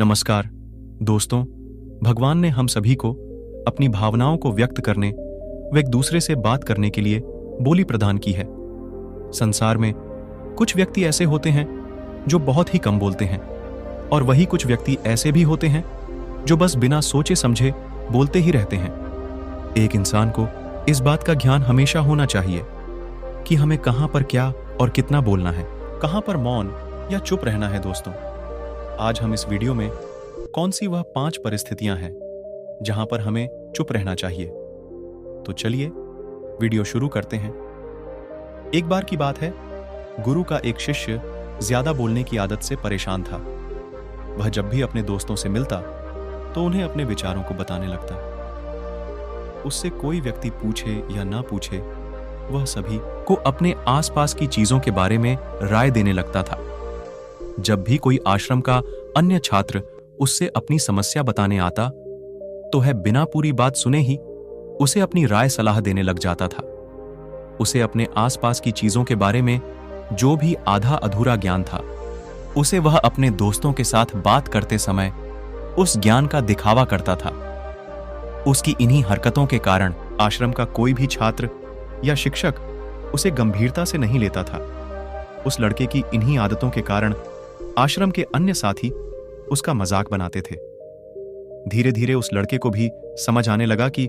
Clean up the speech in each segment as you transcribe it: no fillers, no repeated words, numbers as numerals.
नमस्कार दोस्तों। भगवान ने हम सभी को अपनी भावनाओं को व्यक्त करने व एक दूसरे से बात करने के लिए बोली प्रदान की है। संसार में कुछ व्यक्ति ऐसे होते हैं जो बहुत ही कम बोलते हैं और वही कुछ व्यक्ति ऐसे भी होते हैं जो बस बिना सोचे समझे बोलते ही रहते हैं। एक इंसान को इस बात का ज्ञान हमेशा होना चाहिए कि हमें कहां पर क्या और कितना बोलना है, कहां पर मौन या चुप रहना है। दोस्तों, आज हम इस वीडियो में कौन सी वह 5 परिस्थितियां हैं जहां पर हमें चुप रहना चाहिए। तो चलिए वीडियो शुरू करते हैं। एक बार की बात है, गुरु का एक शिष्य ज्यादा बोलने की आदत से परेशान था। वह जब भी अपने दोस्तों से मिलता तो उन्हें अपने विचारों को बताने लगता। उससे कोई व्यक्ति पूछे या ना पूछे, वह सभी को अपने आसपास की चीजों के बारे में राय देने लगता था। जब भी कोई आश्रम का अन्य छात्र उससे अपनी समस्या बताने आता तो वह बिना पूरी बात सुने ही उसे अपनी राय सलाह देने लग जाता था। उसे अपने आसपास की चीजों के बारे में जो भी आधा अधूरा ज्ञान था, उसे वह अपने दोस्तों के साथ बात करते समय उस ज्ञान का दिखावा करता था। उसकी इन्हीं हरकतों के कारण आश्रम का कोई भी छात्र या शिक्षक उसे गंभीरता से नहीं लेता था। उस लड़के की इन्हीं आदतों के कारण आश्रम के अन्य साथी उसका मजाक बनाते थे। धीरे धीरे उस लड़के को भी समझ आने लगा कि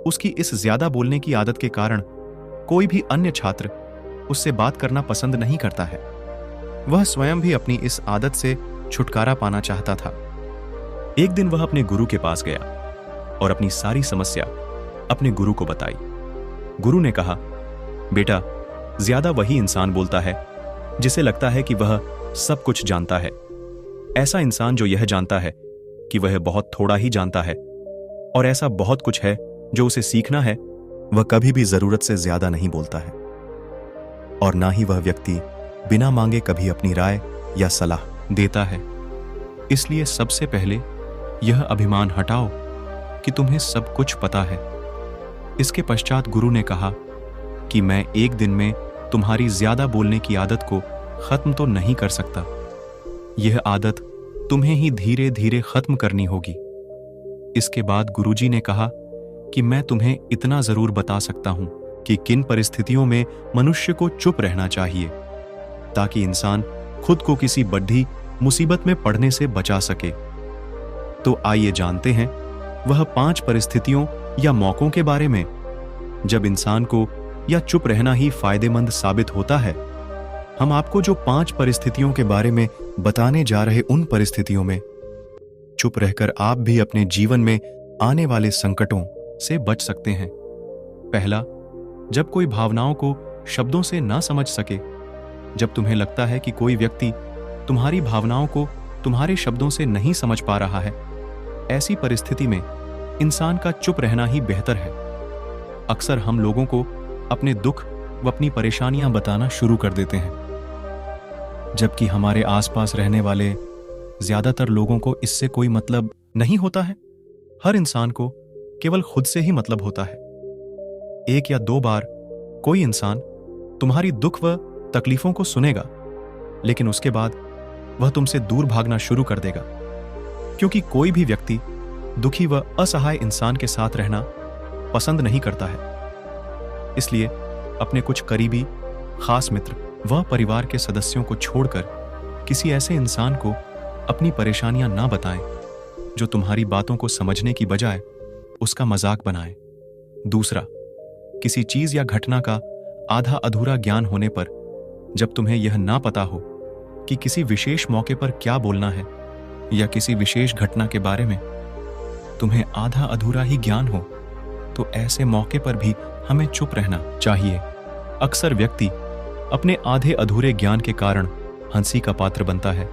उसकी इस ज्यादा बोलने की आदत के कारण कोई भी अन्य छात्र उससे बात करना पसंद नहीं करता है। वह स्वयं भी अपनी इस आदत से छुटकारा पाना चाहता था। एक दिन वह अपने गुरु के पास गया और अपनी सारी समस्या अपने गुरु को बताई। गुरु ने कहा, बेटा, ज्यादा वही इंसान बोलता है जिसे लगता है कि वह सब कुछ जानता है। ऐसा इंसान जो यह जानता है कि वह बहुत थोड़ा ही जानता है और ऐसा बहुत कुछ है जो उसे सीखना है, वह कभी भी जरूरत से ज्यादा नहीं बोलता है। और ना ही वह व्यक्ति बिना मांगे कभी अपनी राय या सलाह देता है। इसलिए सबसे पहले यह अभिमान हटाओ कि तुम्हें सब कुछ पता है। इसके पश्चात गुरु ने कहा कि मैं एक दिन में तुम्हारी ज्यादा बोलने की आदत को खत्म तो नहीं कर सकता। यह आदत तुम्हें ही धीरे धीरे खत्म करनी होगी। इसके बाद गुरुजी ने कहा कि मैं तुम्हें इतना जरूर बता सकता हूं कि किन परिस्थितियों में मनुष्य को चुप रहना चाहिए ताकि इंसान खुद को किसी बड़ी मुसीबत में पड़ने से बचा सके। तो आइए जानते हैं वह 5 परिस्थितियों या मौकों के बारे में जब इंसान को या चुप रहना ही फायदेमंद साबित होता है। हम आपको जो 5 परिस्थितियों के बारे में बताने जा रहे, उन परिस्थितियों में चुप रहकर आप भी अपने जीवन में आने वाले संकटों से बच सकते हैं। पहला, जब कोई भावनाओं को शब्दों से ना समझ सके। जब तुम्हें लगता है कि कोई व्यक्ति तुम्हारी भावनाओं को तुम्हारे शब्दों से नहीं समझ पा रहा है, ऐसी परिस्थिति में इंसान का चुप रहना ही बेहतर है। अक्सर हम लोगों को अपने दुख व अपनी परेशानियां बताना शुरू कर देते हैं, जबकि हमारे आसपास रहने वाले ज्यादातर लोगों को इससे कोई मतलब नहीं होता है। हर इंसान को केवल खुद से ही मतलब होता है। 1 या 2 बार कोई इंसान तुम्हारी दुख व तकलीफों को सुनेगा, लेकिन उसके बाद वह तुमसे दूर भागना शुरू कर देगा, क्योंकि कोई भी व्यक्ति दुखी व असहाय इंसान के साथ रहना पसंद नहीं करता है। इसलिए अपने कुछ करीबी, खास मित्र व परिवार के सदस्यों को छोड़कर किसी ऐसे इंसान को अपनी परेशानियां ना बताएं जो तुम्हारी बातों को समझने की बजाय उसका मजाक बनाए। दूसरा, किसी चीज या घटना का आधा अधूरा ज्ञान होने पर जब तुम्हें यह ना पता हो कि किसी विशेष मौके पर क्या बोलना है या किसी विशेष घटना के बारे में तुम्हें आधा अधूरा ही ज्ञान हो, तो ऐसे मौके पर भी हमें चुप रहना चाहिए। अक्सर व्यक्ति अपने आधे अधूरे ज्ञान के कारण हंसी का पात्र बनता है।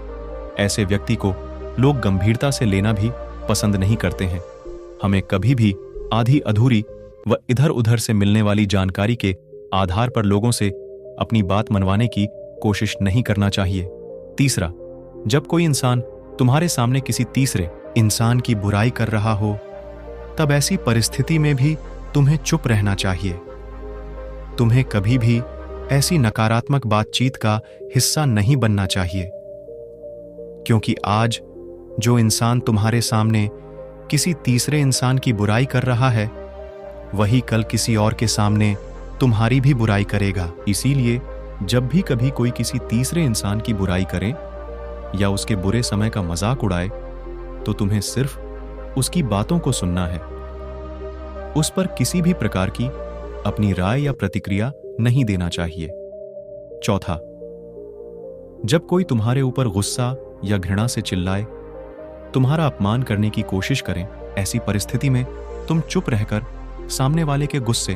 ऐसे व्यक्ति को लोग गंभीरता से लेना भी पसंद नहीं करते हैं। हमें कभी भी आधी अधूरी व इधर उधर से मिलने वाली जानकारी के आधार पर लोगों से अपनी बात मनवाने की कोशिश नहीं करना चाहिए। तीसरा, जब कोई इंसान तुम्हारे सामने किसी तीसरे इंसान की बुराई कर रहा हो, तब ऐसी परिस्थिति में भी तुम्हें चुप रहना चाहिए। तुम्हें कभी भी ऐसी नकारात्मक बातचीत का हिस्सा नहीं बनना चाहिए, क्योंकि आज जो इंसान तुम्हारे सामने किसी तीसरे इंसान की बुराई कर रहा है, वही कल किसी और के सामने तुम्हारी भी बुराई करेगा। इसीलिए जब भी कभी कोई किसी तीसरे इंसान की बुराई करे या उसके बुरे समय का मजाक उड़ाए, तो तुम्हें सिर्फ उसकी बातों को सुनना है। उस पर किसी भी प्रकार की अपनी राय या प्रतिक्रिया नहीं देना चाहिए। चौथा, जब कोई तुम्हारे ऊपर गुस्सा या घृणा से चिल्लाए, तुम्हारा अपमान करने की कोशिश करें, ऐसी परिस्थिति में तुम चुप रहकर सामने वाले के गुस्से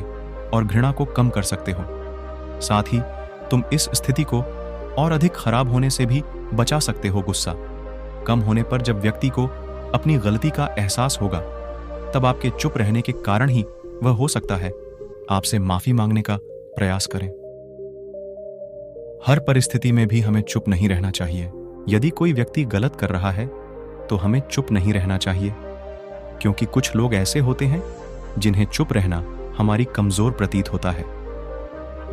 और घृणा को कम कर सकते हो। साथ ही तुम इस स्थिति को और अधिक खराब होने से भी बचा सकते हो। गुस्सा कम होने पर जब व्यक्ति को अपनी गलती का एहसास होगा, तब आपके चुप रहने के कारण ही वह हो सकता है आपसे माफी मांगने का प्रयास करें। हर परिस्थिति में भी हमें चुप नहीं रहना चाहिए। यदि कोई व्यक्ति गलत कर रहा है तो हमें चुप नहीं रहना चाहिए, क्योंकि कुछ लोग ऐसे होते हैं जिन्हें चुप रहना हमारी कमजोर प्रतीत होता है।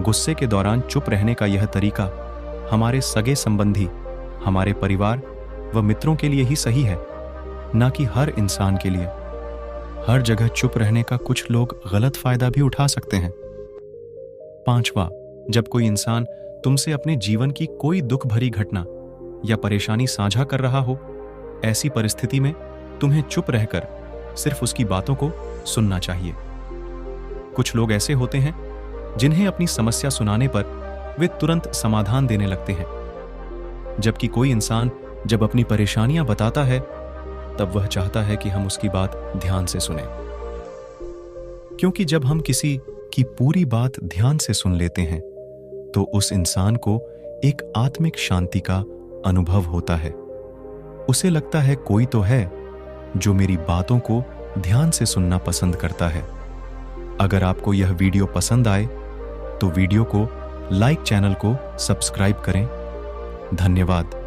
गुस्से के दौरान चुप रहने का यह तरीका हमारे सगे संबंधी, हमारे परिवार व मित्रों के लिए ही सही है, न कि हर इंसान के लिए। हर जगह चुप रहने का कुछ लोग गलत फायदा भी उठा सकते हैं। पांचवा, जब कोई इंसान तुमसे अपने जीवन की कोई दुख भरी घटना या परेशानी साझा कर रहा हो, ऐसी परिस्थिति में तुम्हें चुप रहकर सिर्फ उसकी बातों को सुनना चाहिए। कुछ लोग ऐसे होते हैं जिन्हें अपनी समस्या सुनाने पर वे तुरंत समाधान देने लगते हैं, जबकि कोई इंसान जब अपनी परेशानियां बताता है तब वह चाहता है कि हम उसकी बात ध्यान से सुनें। क्योंकि जब हम किसी की पूरी बात ध्यान से सुन लेते हैं तो उस इंसान को एक आत्मिक शांति का अनुभव होता है। उसे लगता है कोई तो है जो मेरी बातों को ध्यान से सुनना पसंद करता है। अगर आपको यह वीडियो पसंद आए तो वीडियो को लाइक, चैनल को सब्सक्राइब करें। धन्यवाद।